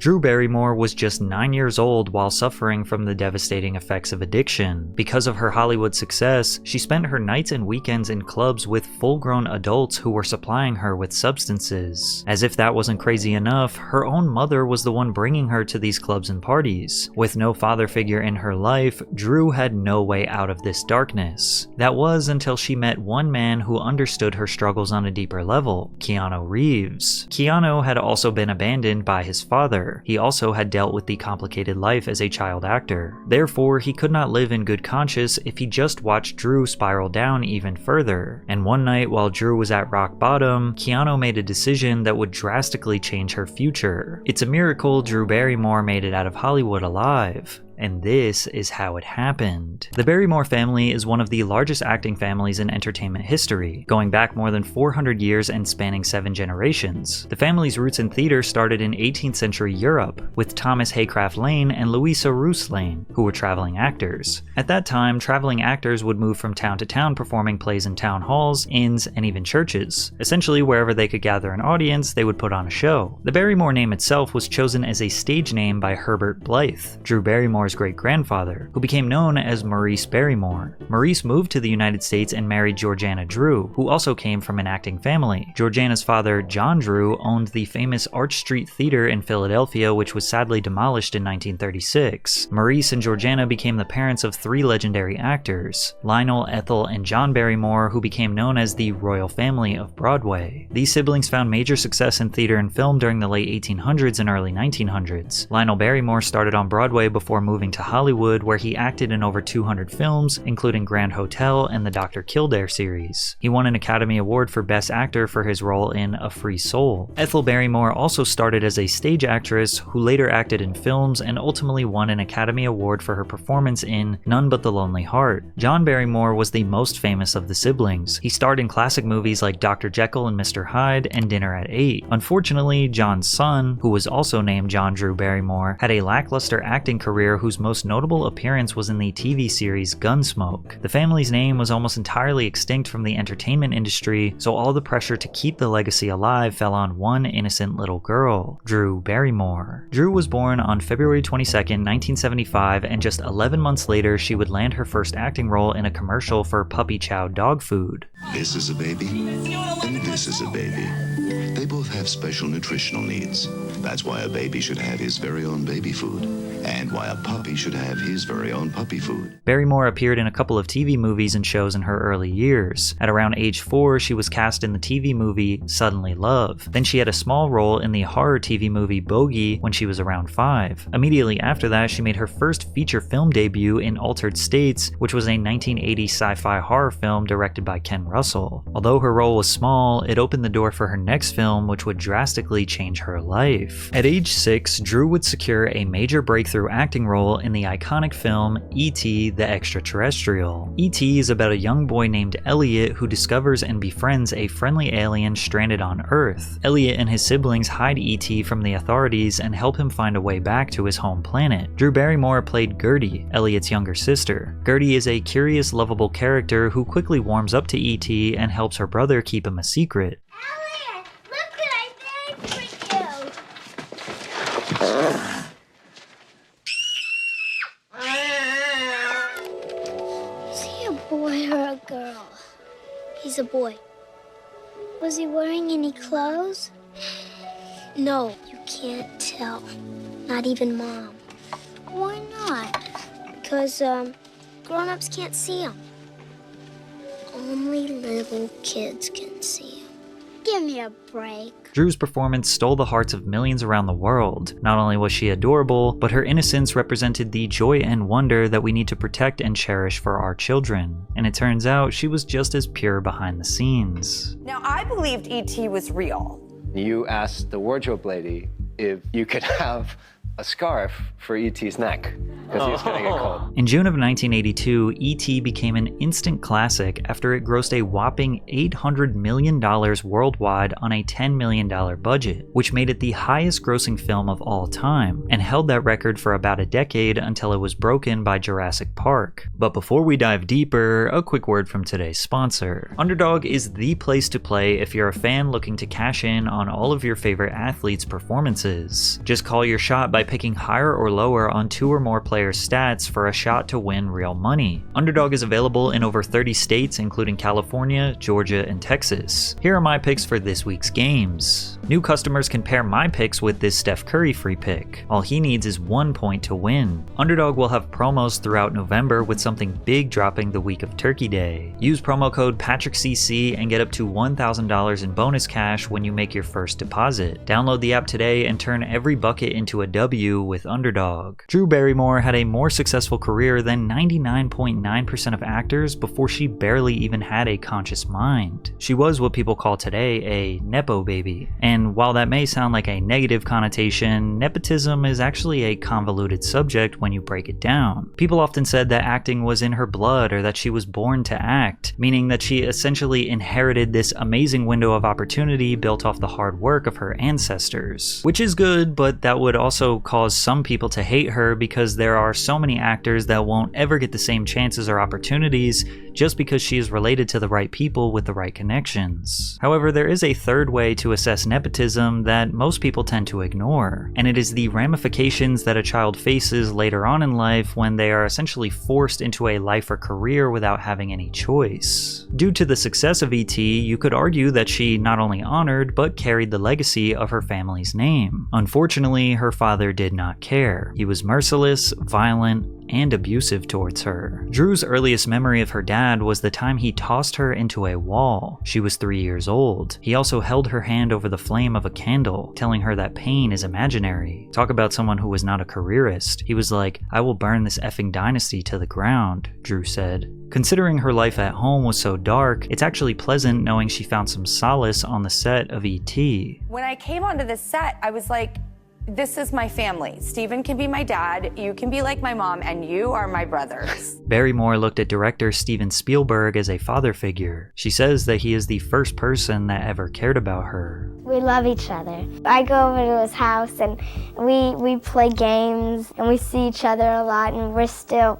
Drew Barrymore was just 9 years old while suffering from the devastating effects of addiction. Because of her Hollywood success, she spent her nights and weekends in clubs with full-grown adults who were supplying her with substances. As if that wasn't crazy enough, her own mother was the one bringing her to these clubs and parties. With no father figure in her life, Drew had no way out of this darkness. That was until she met one man who understood her struggles on a deeper level, Keanu Reeves. Keanu had also been abandoned by his father. He also had dealt with the complicated life as a child actor. Therefore, he could not live in good conscience if he just watched Drew spiral down even further. And one night while Drew was at rock bottom, Keanu made a decision that would drastically change her future. It's a miracle Drew Barrymore made it out of Hollywood alive. And this is how it happened. The Barrymore family is one of the largest acting families in entertainment history, going back more than 400 years and spanning 7 generations. The family's roots in theater started in 18th century Europe, with Thomas Haycraft Lane and Louisa Roos Lane, who were traveling actors. At that time, traveling actors would move from town to town performing plays in town halls, inns, and even churches. Essentially, wherever they could gather an audience, they would put on a show. The Barrymore name itself was chosen as a stage name by Herbert Blythe, Drew Barrymore's great-grandfather, who became known as Maurice Barrymore. Maurice moved to the United States and married Georgiana Drew, who also came from an acting family. Georgiana's father, John Drew, owned the famous Arch Street Theater in Philadelphia, which was sadly demolished in 1936. Maurice and Georgiana became the parents of 3 legendary actors, Lionel, Ethel, and John Barrymore, who became known as the Royal Family of Broadway. These siblings found major success in theater and film during the late 1800s and early 1900s. Lionel Barrymore started on Broadway before moving to Hollywood, where he acted in over 200 films, including Grand Hotel and the Dr. Kildare series. He won an Academy Award for Best Actor for his role in A Free Soul. Ethel Barrymore also started as a stage actress who later acted in films and ultimately won an Academy Award for her performance in None But the Lonely Heart. John Barrymore was the most famous of the siblings. He starred in classic movies like Dr. Jekyll and Mr. Hyde and Dinner at 8. Unfortunately, John's son, who was also named John Drew Barrymore, had a lackluster acting career whose most notable appearance was in the TV series Gunsmoke. The family's name was almost entirely extinct from the entertainment industry, so all the pressure to keep the legacy alive fell on one innocent little girl, Drew Barrymore. Drew was born on February 22nd, 1975, and just 11 months later she would land her first acting role in a commercial for Puppy Chow dog food. This is a baby, and this is a baby. They both have special nutritional needs. That's why a baby should have his very own baby food, and why a puppy should have his very own puppy food. Barrymore appeared in a couple of TV movies and shows in her early years. At around age 4, she was cast in the TV movie Suddenly Love. Then she had a small role in the horror TV movie Bogey when she was around 5. Immediately after that, she made her first feature film debut in Altered States, which was a 1980 sci-fi horror film directed by Ken Russell. Although her role was small, it opened the door for her next film, which would drastically change her life. At age 6, Drew would secure a major breakthrough acting role in the iconic film E.T. the Extraterrestrial. E.T. is about a young boy named Elliot who discovers and befriends a friendly alien stranded on Earth. Elliot and his siblings hide E.T. from the authorities and help him find a way back to his home planet. Drew Barrymore played Gertie, Elliot's younger sister. Gertie is a curious, lovable character who quickly warms up to E.T. and helps her brother keep him a secret. Elliot, look what I made for you! Is he a boy or a girl? He's a boy. Was he wearing any clothes? No, you can't tell. Not even Mom. Why not? Because, grown-ups can't see him. Only little kids can see him. Give me a break. Drew's performance stole the hearts of millions around the world. Not only was she adorable, but her innocence represented the joy and wonder that we need to protect and cherish for our children. And it turns out she was just as pure behind the scenes. Now, I believed E.T. was real. You asked the wardrobe lady if you could have a scarf for E.T.'s neck. because he was going to get cold. In June of 1982, E.T. became an instant classic after it grossed a whopping $800 million worldwide on a $10 million budget, which made it the highest grossing film of all time, and held that record for about a decade until it was broken by Jurassic Park. But before we dive deeper, a quick word from today's sponsor. Underdog is the place to play if you're a fan looking to cash in on all of your favorite athletes' performances. Just call your shot by picking higher or lower on 2 or more players' stats for a shot to win real money. Underdog is available in over 30 states, including California, Georgia, and Texas. Here are my picks for this week's games. New customers can pair my picks with this Steph Curry free pick. All he needs is 1 point to win. Underdog will have promos throughout November with something big dropping the week of Turkey Day. Use promo code PatrickCC and get up to $1,000 in bonus cash when you make your first deposit. Download the app today and turn every bucket into a W with Underdog. Drew Barrymore had a more successful career than 99.9% of actors before she barely even had a conscious mind. She was what people call today a Nepo baby. And while that may sound like a negative connotation, nepotism is actually a convoluted subject when you break it down. People often said that acting was in her blood or that she was born to act, meaning that she essentially inherited this amazing window of opportunity built off the hard work of her ancestors. Which is good, but that would also cause some people to hate her because there are so many actors that won't ever get the same chances or opportunities just because she is related to the right people with the right connections. However, there is a third way to assess nepotism that most people tend to ignore, and it is the ramifications that a child faces later on in life when they are essentially forced into a life or career without having any choice. Due to the success of E.T., you could argue that she not only honored but carried the legacy of her family's name. Unfortunately, her father did not care. He was merciless, violent, and abusive towards her. Drew's earliest memory of her dad was the time he tossed her into a wall. She was 3 years old. He also held her hand over the flame of a candle, telling her that pain is imaginary. Talk about someone who was not a careerist. He was like, "I will burn this effing dynasty to the ground," Drew said. Considering her life at home was so dark, it's actually pleasant knowing she found some solace on the set of E.T. When I came onto the set, I was like, this is my family. Steven can be my dad, you can be like my mom, and you are my brothers. Barrymore looked at director Steven Spielberg as a father figure. She says that he is the first person that ever cared about her. We love each other. I go over to his house and we play games and we see each other a lot and we're still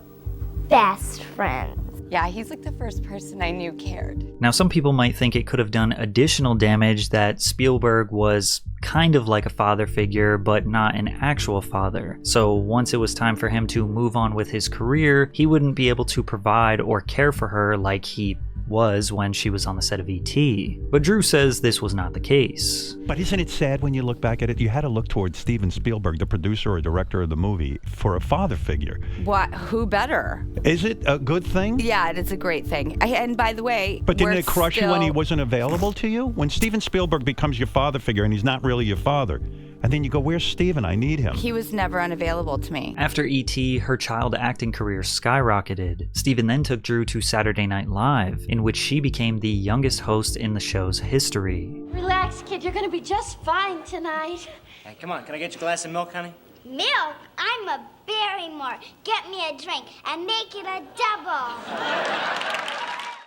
best friends. Yeah, he's like the first person I knew cared. Now, some people might think it could have done additional damage that Spielberg was kind of like a father figure, but not an actual father. So once it was time for him to move on with his career, he wouldn't be able to provide or care for her like he was when she was on the set of E.T. But Drew says this was not the case. But isn't it sad when you look back at it? You had to look towards Steven Spielberg, the producer or director of the movie, for a father figure. What? Who better? Is it a good thing? Yeah, it's a great thing. And by the way, but didn't it crush you when he wasn't available to you? When Steven Spielberg becomes your father figure and he's not really your father, and then you go, "Where's Steven? I need him." He was never unavailable to me. After E.T., her child acting career skyrocketed. Steven then took Drew to Saturday Night Live, in which she became the youngest host in the show's history. Relax, kid. You're gonna be just fine tonight. Hey, come on. Can I get you a glass of milk, honey? Milk? I'm a Barrymore. Get me a drink and make it a double.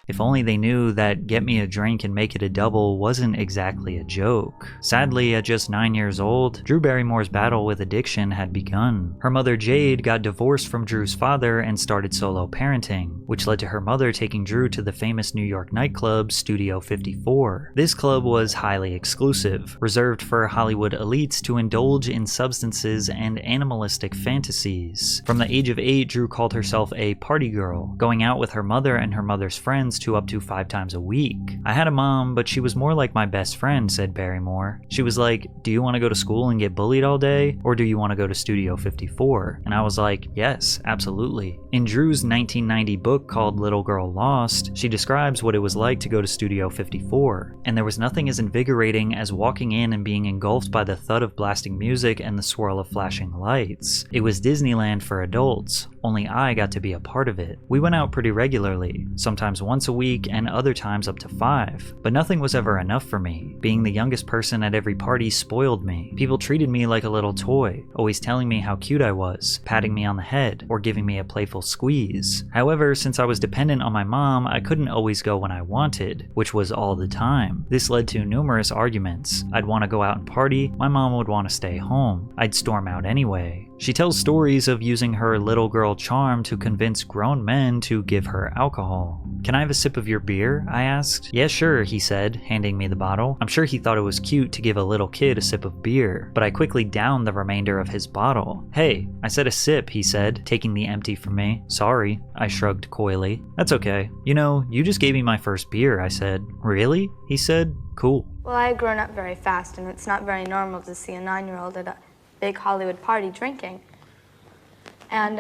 If only they knew that "get me a drink and make it a double" wasn't exactly a joke. Sadly, at just 9 years old, Drew Barrymore's battle with addiction had begun. Her mother Jade got divorced from Drew's father and started solo parenting, which led to her mother taking Drew to the famous New York nightclub Studio 54. This club was highly exclusive, reserved for Hollywood elites to indulge in substances and animalistic fantasies. From the age of 8, Drew called herself a party girl, going out with her mother and her mother's friends to up to 5 times a week. "I had a mom, but she was more like my best friend," said Barrymore. "She was like, 'Do you want to go to school and get bullied all day? Or do you want to go to Studio 54? And I was like, "Yes, absolutely." In Drew's 1990 book called Little Girl Lost, she describes what it was like to go to Studio 54. And there was nothing as invigorating as walking in and being engulfed by the thud of blasting music and the swirl of flashing lights. It was Disneyland for adults. only I got to be a part of it. We went out pretty regularly, sometimes once a week and other times up to 5, but nothing was ever enough for me. Being the youngest person at every party spoiled me. People treated me like a little toy, always telling me how cute I was, patting me on the head, or giving me a playful squeeze. However, since I was dependent on my mom, I couldn't always go when I wanted, which was all the time. This led to numerous arguments. I'd want to go out and party, my mom would want to stay home. I'd storm out anyway. She tells stories of using her little girl charm to convince grown men to give her alcohol. "Can I have a sip of your beer?" I asked. "Yeah, sure," he said, handing me the bottle. I'm sure he thought it was cute to give a little kid a sip of beer, but I quickly downed the remainder of his bottle. "Hey, I said a sip," he said, taking the empty from me. "Sorry," I shrugged coyly. "That's okay. You know, you just gave me my first beer," I said. "Really?" he said. "Cool." Well, I had grown up very fast, and it's not very normal to see a 9-year-old at a big Hollywood party drinking. And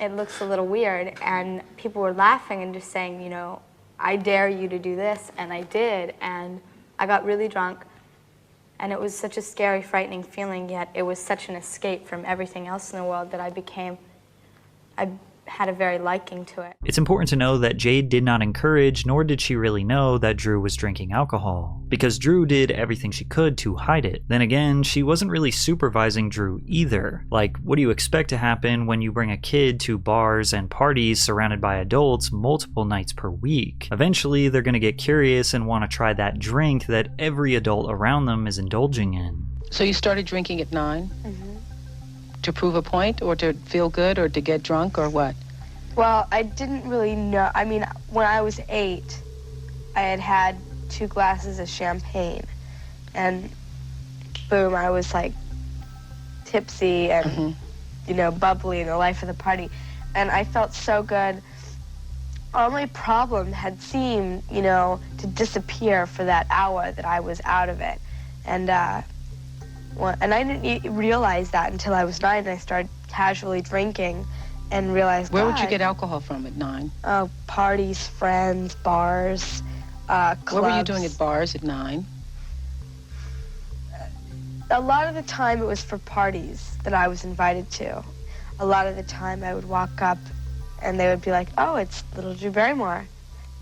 it looks a little weird, and people were laughing and just saying, you know, "I dare you to do this," and I did, and I got really drunk, and it was such a scary, frightening feeling, yet it was such an escape from everything else in the world that I had a very liking to it. It's important to know that Jade did not encourage, nor did she really know that Drew was drinking alcohol, because Drew did everything she could to hide it. Then again, she wasn't really supervising Drew either. Like, what do you expect to happen when you bring a kid to bars and parties surrounded by adults multiple nights per week? Eventually, they're gonna get curious and want to try that drink that every adult around them is indulging in. So you started drinking at 9? To prove a point, or to feel good, or to get drunk, or what? Well, I didn't really know. I mean, when I was 8, I had had 2 glasses of champagne, and boom, I was like tipsy and, you know, bubbly in the life of the party. And I felt so good. All my problem had seemed, you know, to disappear for that hour that I was out of it. And I didn't realize that until I was 9 and I started casually drinking and realized, Where would you get alcohol from at 9? Parties, friends, bars, clubs. What were you doing at bars at 9? A lot of the time it was for parties that I was invited to. A lot of the time I would walk up and they would be like, "Oh, it's little Drew Barrymore.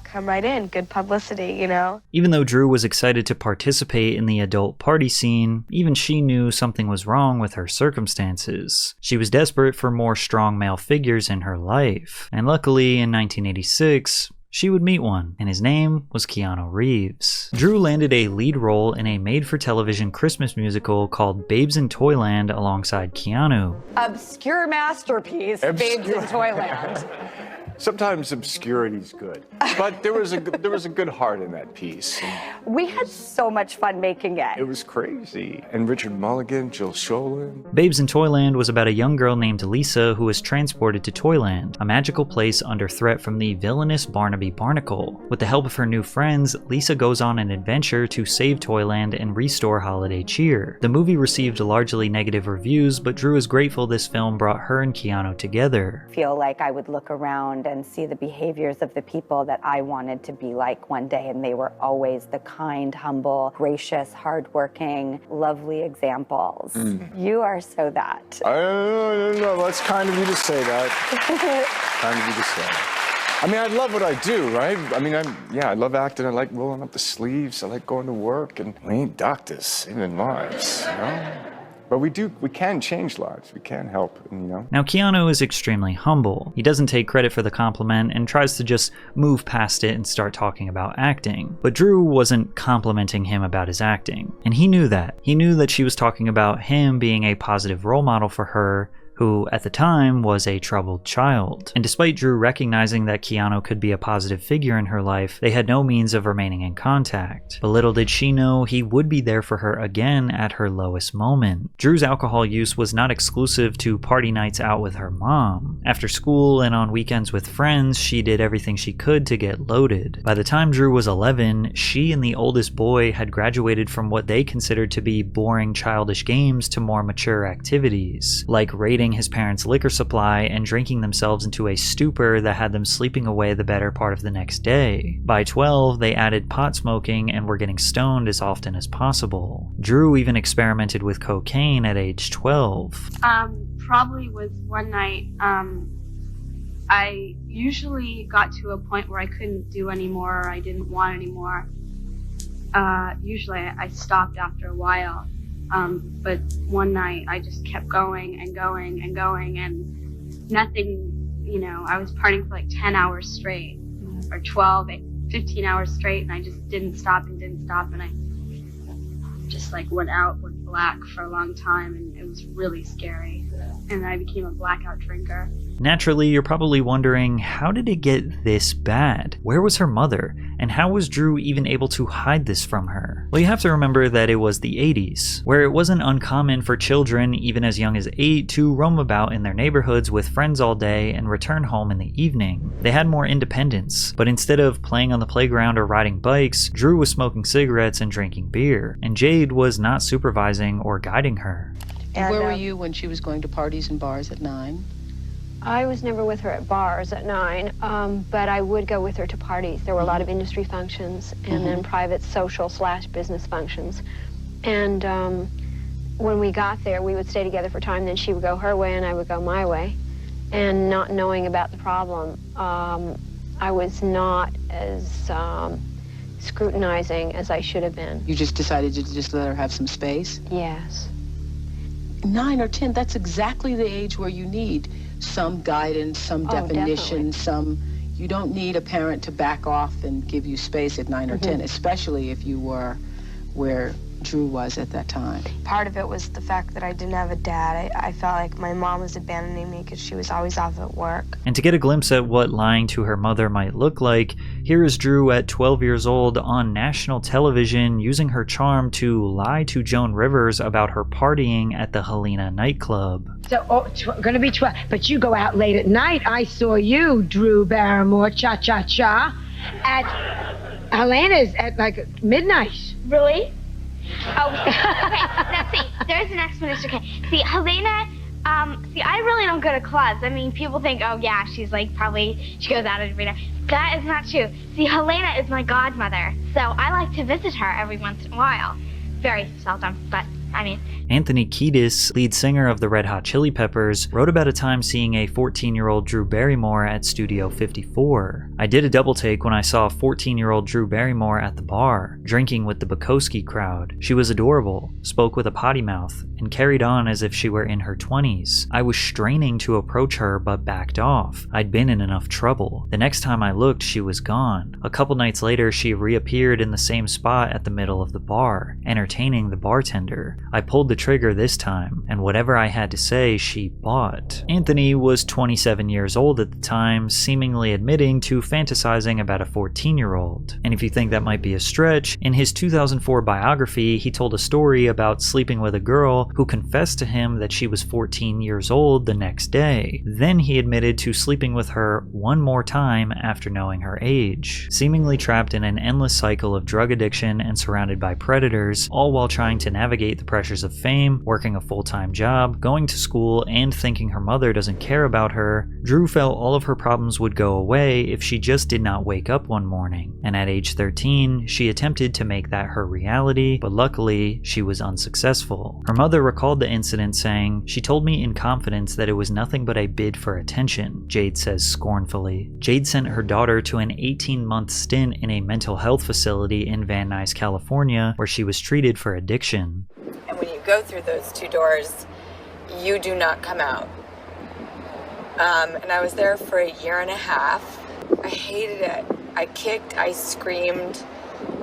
Come right in, good publicity," you know? Even though Drew was excited to participate in the adult party scene, even she knew something was wrong with her circumstances. She was desperate for more strong male figures in her life, and luckily in 1986, she would meet one, and his name was Keanu Reeves. Drew landed a lead role in a made-for-television Christmas musical called Babes in Toyland alongside Keanu. Obscure masterpiece, Babes in Toyland. Sometimes obscurity's good, but there was a good heart in that piece. We had so much fun making it. It was crazy. And Richard Mulligan, Jill Sholin. Babes in Toyland was about a young girl named Lisa who was transported to Toyland, a magical place under threat from the villainous Barnaby Barnacle. With the help of her new friends, Lisa goes on an adventure to save Toyland and restore holiday cheer. The movie received largely negative reviews, but Drew is grateful this film brought her and Keanu together. I feel like I would look around and see the behaviors of the people that I wanted to be like one day, and they were always the kind, humble, gracious, hardworking, lovely examples. You are so that. I don't know. That's kind of you to say that. Kind of you to say. I mean, I love what I do, right? I mean, I love acting. I like rolling up the sleeves. I like going to work, and we ain't doctors saving lives, you know? But we can change lives. We can help, you know? Now, Keanu is extremely humble. He doesn't take credit for the compliment and tries to just move past it and start talking about acting. But Drew wasn't complimenting him about his acting. And he knew that. He knew that she was talking about him being a positive role model for her, who at the time was a troubled child. And despite Drew recognizing that Keanu could be a positive figure in her life, they had no means of remaining in contact. But little did she know he would be there for her again at her lowest moment. Drew's alcohol use was not exclusive to party nights out with her mom. After school and on weekends with friends, she did everything she could to get loaded. By the time Drew was 11, she and the oldest boy had graduated from what they considered to be boring childish games to more mature activities, like raiding raiding his parents' liquor supply and drinking themselves into a stupor that had them sleeping away the better part of the next day. By 12, they added pot smoking and were getting stoned as often as possible. Drew even experimented with cocaine at age 12. Probably was one night, I usually got to a point where I couldn't do anymore, or I didn't want anymore. Usually I stopped after a while. But one night I just kept going and going and going, and nothing, I was partying for like 10 hours straight, or 12, 15 hours straight, and I just didn't stop, and I just like went black for a long time, and it was really scary. And I became a blackout drinker. Naturally, you're probably wondering, how did it get this bad? Where was her mother? And how was Drew even able to hide this from her? Well, you have to remember that it was the 80s, where it wasn't uncommon for children, even as young as 8, to roam about in their neighborhoods with friends all day and return home in the evening. They had more independence, but instead of playing on the playground or riding bikes, Drew was smoking cigarettes and drinking beer, and Jade was not supervising or guiding her. And where were you when she was going to parties and bars at 9? I was never with her at bars at 9, but I would go with her to parties. There were a lot of industry functions and then private social/business functions. And when we got there, we would stay together for time. Then she would go her way and I would go my way. And not knowing about the problem, I was not as scrutinizing as I should have been. You just decided to just let her have some space? Yes. 9 or 10, that's exactly the age where you need some guidance, some definition, you don't need a parent to back off and give you space at 9 or 10, especially if you were where Drew was at that time. Part of it was the fact that I didn't have a dad. I felt like my mom was abandoning me because she was always off at work. And to get a glimpse at what lying to her mother might look like, here is Drew at 12 years old on national television using her charm to lie to Joan Rivers about her partying at the Helena nightclub. So, gonna be 12, but you go out late at night. I saw you, Drew Barrymore, cha-cha-cha, at Helena's at like midnight. Really? Oh, okay. Now see, there's an explanation. Okay, see, Helena, I really don't go to clubs. I mean, people think, oh yeah, she's like she goes out every night. That is not true. See, Helena is my godmother, so I like to visit her every once in a while. Very seldom, but I mean. Anthony Kiedis, lead singer of the Red Hot Chili Peppers, wrote about a time seeing a 14-year-old Drew Barrymore at Studio 54. I did a double take when I saw 14-year-old Drew Barrymore at the bar, drinking with the Bukowski crowd. She was adorable, spoke with a potty mouth, and carried on as if she were in her 20s. I was straining to approach her but backed off. I'd been in enough trouble. The next time I looked, she was gone. A couple nights later, she reappeared in the same spot at the middle of the bar, entertaining the bartender. I pulled the trigger this time, and whatever I had to say, she bought. Anthony was 27 years old at the time, seemingly admitting to fantasizing about a 14-year-old. And if you think that might be a stretch, in his 2004 biography, he told a story about sleeping with a girl who confessed to him that she was 14 years old the next day. Then he admitted to sleeping with her one more time after knowing her age. Seemingly trapped in an endless cycle of drug addiction and surrounded by predators, all while trying to navigate the pressures of fame, working a full-time job, going to school, and thinking her mother doesn't care about her, Drew felt all of her problems would go away if she just did not wake up one morning. And at age 13, she attempted to make that her reality, but luckily, she was unsuccessful. Her mother recalled the incident saying, "She told me in confidence that it was nothing but a bid for attention," Jade says scornfully. Jade sent her daughter to an 18-month stint in a mental health facility in Van Nuys, California, where she was treated for addiction. And when you go through those 2 doors, you do not come out. And I was there for a year and a half. I hated it. I kicked, I screamed.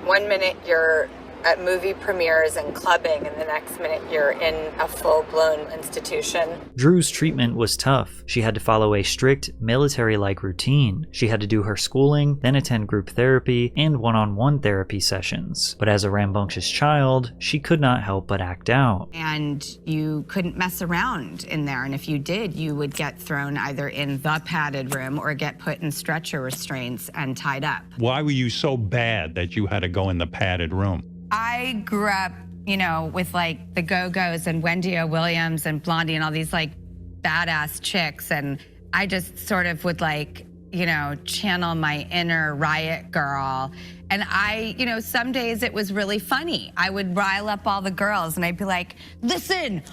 1 minute you're at movie premieres and clubbing, and the next minute you're in a full-blown institution. Drew's treatment was tough. She had to follow a strict, military-like routine. She had to do her schooling, then attend group therapy, and one-on-one therapy sessions. But as a rambunctious child, she could not help but act out. And you couldn't mess around in there, and if you did, you would get thrown either in the padded room or get put in stretcher restraints and tied up. Why were you so bad that you had to go in the padded room? I grew up, with like the Go-Go's and Wendy O. Williams and Blondie and all these like badass chicks, and I just sort of would like, you know, channel my inner riot girl. And I, you know, some days it was really funny. I would rile up all the girls and I'd be like, listen,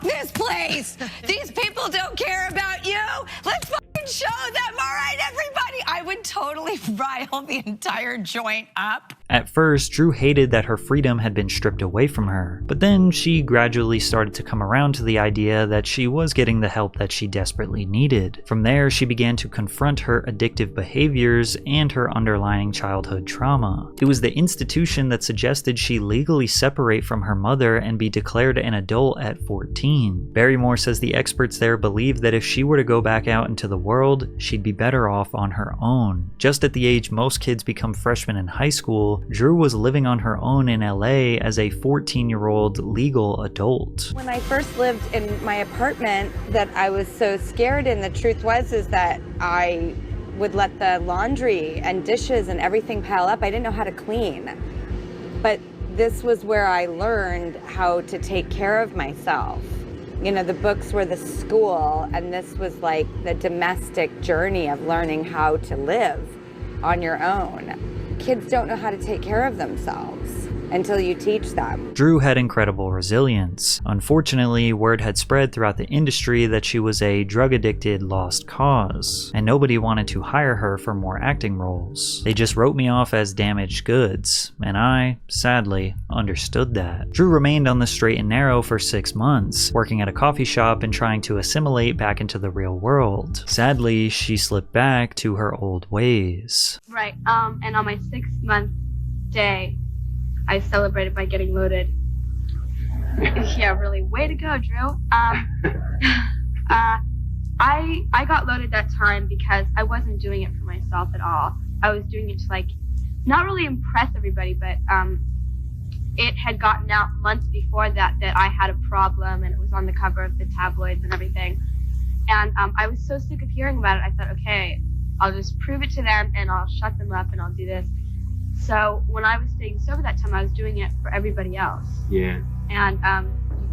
this place, these people don't care about you. Let's fucking show them, all right, everybody. I would totally rile the entire joint up. At first, Drew hated that her freedom had been stripped away from her, but then she gradually started to come around to the idea that she was getting the help that she desperately needed. From there, she began to confront her addictive behaviors and her underlying childhood trauma. It was the institution that suggested she legally separate from her mother and be declared an adult at 14. Barrymore says the experts there believed that if she were to go back out into the world, she'd be better off on her own. Just at the age most kids become freshmen in high school, Drew was living on her own in LA as a 14-year-old legal adult. When I first lived in my apartment, that I was so scared, and the truth was is that I would let the laundry and dishes and everything pile up. I didn't know how to clean. But this was where I learned how to take care of myself. You know, the books were the school, and this was like the domestic journey of learning how to live on your own. Kids don't know how to take care of themselves until you teach them. Drew had incredible resilience. Unfortunately, word had spread throughout the industry that she was a drug-addicted lost cause, and nobody wanted to hire her for more acting roles. They just wrote me off as damaged goods, and I, sadly, understood that. Drew remained on the straight and narrow for 6 months, working at a coffee shop and trying to assimilate back into the real world. Sadly, she slipped back to her old ways. Right, and on my 6-month day, I celebrated by getting loaded. Yeah, really, way to go, Drew. I got loaded that time because I wasn't doing it for myself at all. I was doing it to, like, not really impress everybody, but it had gotten out months before that I had a problem, and it was on the cover of the tabloids and everything. And I was so sick of hearing about it, I thought, okay, I'll just prove it to them, and I'll shut them up, and I'll do this. So when I was staying sober that time, I was doing it for everybody else. Yeah. And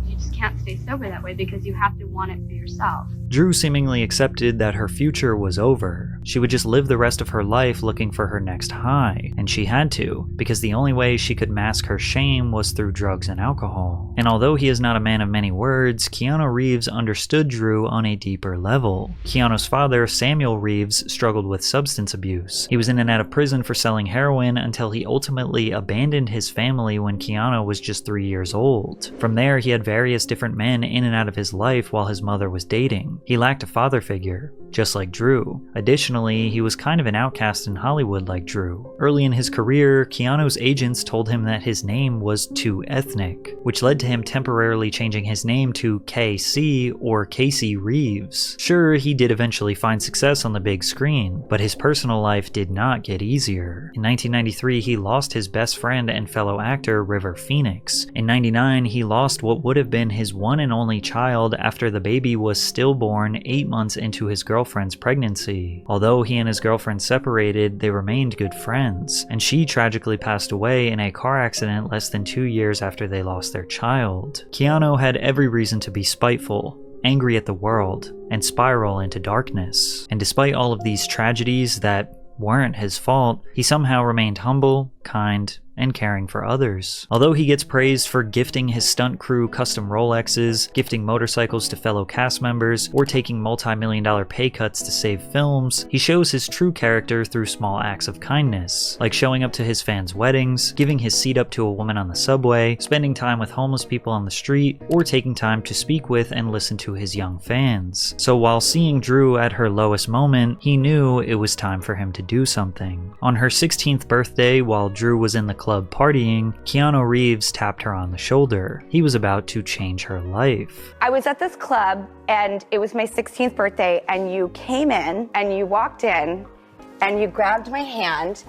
you just can't stay sober that way because you have to want it for yourself. Drew seemingly accepted that her future was over. She would just live the rest of her life looking for her next high, and she had to, because the only way she could mask her shame was through drugs and alcohol. And although he is not a man of many words, Keanu Reeves understood Drew on a deeper level. Keanu's father, Samuel Reeves, struggled with substance abuse. He was in and out of prison for selling heroin until he ultimately abandoned his family when Keanu was just 3 years old. From there, he had various different men in and out of his life while his mother was dating. He lacked a father figure, just like Drew. Additionally, he was kind of an outcast in Hollywood like Drew. Early in his career, Keanu's agents told him that his name was too ethnic, which led to him temporarily changing his name to KC or Casey Reeves. Sure, he did eventually find success on the big screen, but his personal life did not get easier. In 1993, he lost his best friend and fellow actor River Phoenix. In 99, he lost what would have been his one and only child after the baby was stillborn 8 months into his girlfriend's pregnancy. Although he and his girlfriend separated, they remained good friends, and she tragically passed away in a car accident less than 2 years after they lost their child. Keanu had every reason to be spiteful, angry at the world, and spiral into darkness. And despite all of these tragedies that weren't his fault, he somehow remained humble, kind, and caring for others. Although he gets praised for gifting his stunt crew custom Rolexes, gifting motorcycles to fellow cast members, or taking multi-million-dollar pay cuts to save films, he shows his true character through small acts of kindness, like showing up to his fans' weddings, giving his seat up to a woman on the subway, spending time with homeless people on the street, or taking time to speak with and listen to his young fans. So while seeing Drew at her lowest moment, he knew it was time for him to do something. On her 16th birthday, while Drew was in the club partying, Keanu Reeves tapped her on the shoulder. He was about to change her life. I was at this club, and it was my 16th birthday, and you came in, and you walked in, and you grabbed my hand,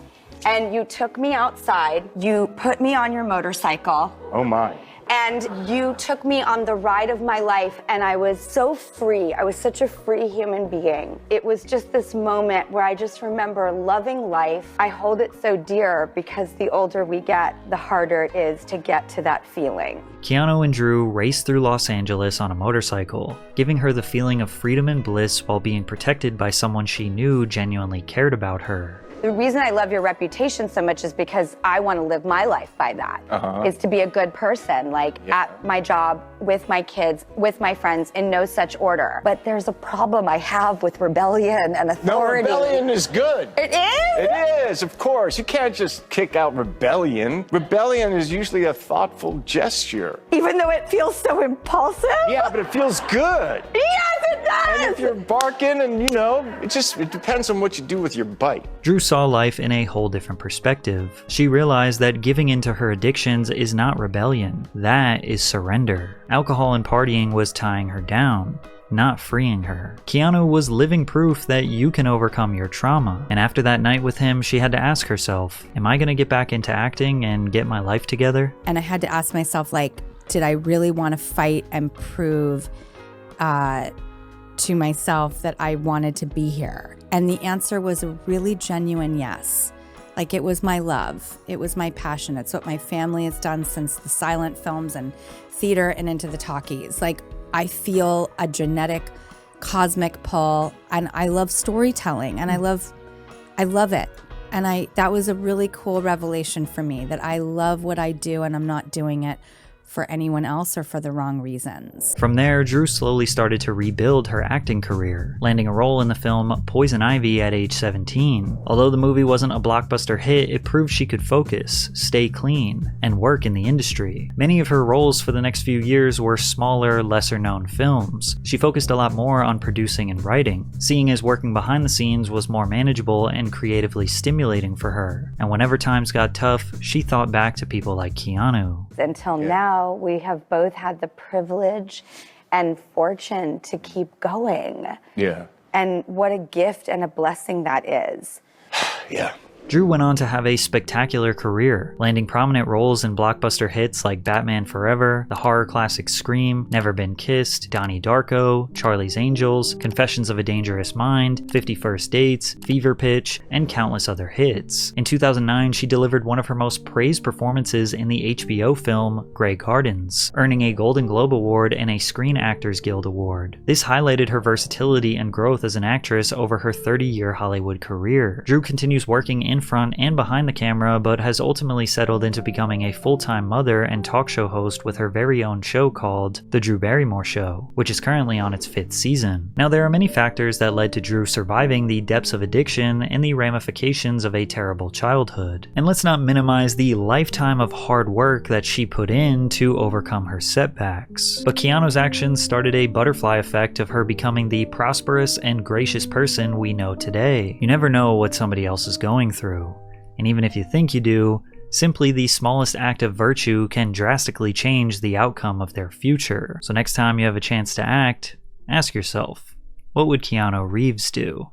and you took me outside. You put me on your motorcycle. Oh my. And you took me on the ride of my life, and I was so free. I was such a free human being. It was just this moment where I just remember loving life. I hold it so dear because the older we get, the harder it is to get to that feeling. Keanu and Drew raced through Los Angeles on a motorcycle, giving her the feeling of freedom and bliss while being protected by someone she knew genuinely cared about her. The reason I love Your Reputation so much is because I want to live my life by that. Is to be a good person, like at my job, with my kids, with my friends, in no such order. But there's a problem I have with rebellion and authority. No, rebellion is good. It is? It is, of course. You can't just kick out rebellion. Rebellion is usually a thoughtful gesture. Even though it feels so impulsive? Yeah, but it feels good. Yes, it does! And if you're barking and, it depends on what you do with your bite. Drew saw life in a whole different perspective. She realized that giving in to her addictions is not rebellion. That is surrender. Alcohol and partying was tying her down, not freeing her. Keanu was living proof that you can overcome your trauma. And after that night with him, she had to ask herself, am I gonna get back into acting and get my life together? And I had to ask myself, did I really want to fight and prove to myself that I wanted to be here? And the answer was a really genuine yes. It was my love. It was my passion. It's what my family has done since the silent films and theater and into the talkies. I feel a genetic, cosmic pull, and I love storytelling, and I love it. And that was a really cool revelation for me, that I love what I do and I'm not doing it for anyone else or for the wrong reasons. From there, Drew slowly started to rebuild her acting career, landing a role in the film Poison Ivy at age 17. Although the movie wasn't a blockbuster hit, it proved she could focus, stay clean, and work in the industry. Many of her roles for the next few years were smaller, lesser-known films. She focused a lot more on producing and writing, seeing as working behind the scenes was more manageable and creatively stimulating for her. And whenever times got tough, she thought back to people like Keanu. Until now, we have both had the privilege and fortune to keep going. Yeah. And what a gift and a blessing that is. Yeah. Drew went on to have a spectacular career, landing prominent roles in blockbuster hits like Batman Forever, the horror classic Scream, Never Been Kissed, Donnie Darko, Charlie's Angels, Confessions of a Dangerous Mind, 50 First Dates, Fever Pitch, and countless other hits. In 2009, she delivered one of her most praised performances in the HBO film Grey Gardens, earning a Golden Globe Award and a Screen Actors Guild Award. This highlighted her versatility and growth as an actress over her 30-year Hollywood career. Drew continues working in front and behind the camera, but has ultimately settled into becoming a full-time mother and talk show host with her very own show called The Drew Barrymore Show, which is currently on its 5th season. Now, there are many factors that led to Drew surviving the depths of addiction and the ramifications of a terrible childhood. And let's not minimize the lifetime of hard work that she put in to overcome her setbacks. But Keanu's actions started a butterfly effect of her becoming the prosperous and gracious person we know today. You never know what somebody else is going through. And even if you think you do, simply the smallest act of virtue can drastically change the outcome of their future. So next time you have a chance to act, ask yourself, what would Keanu Reeves do?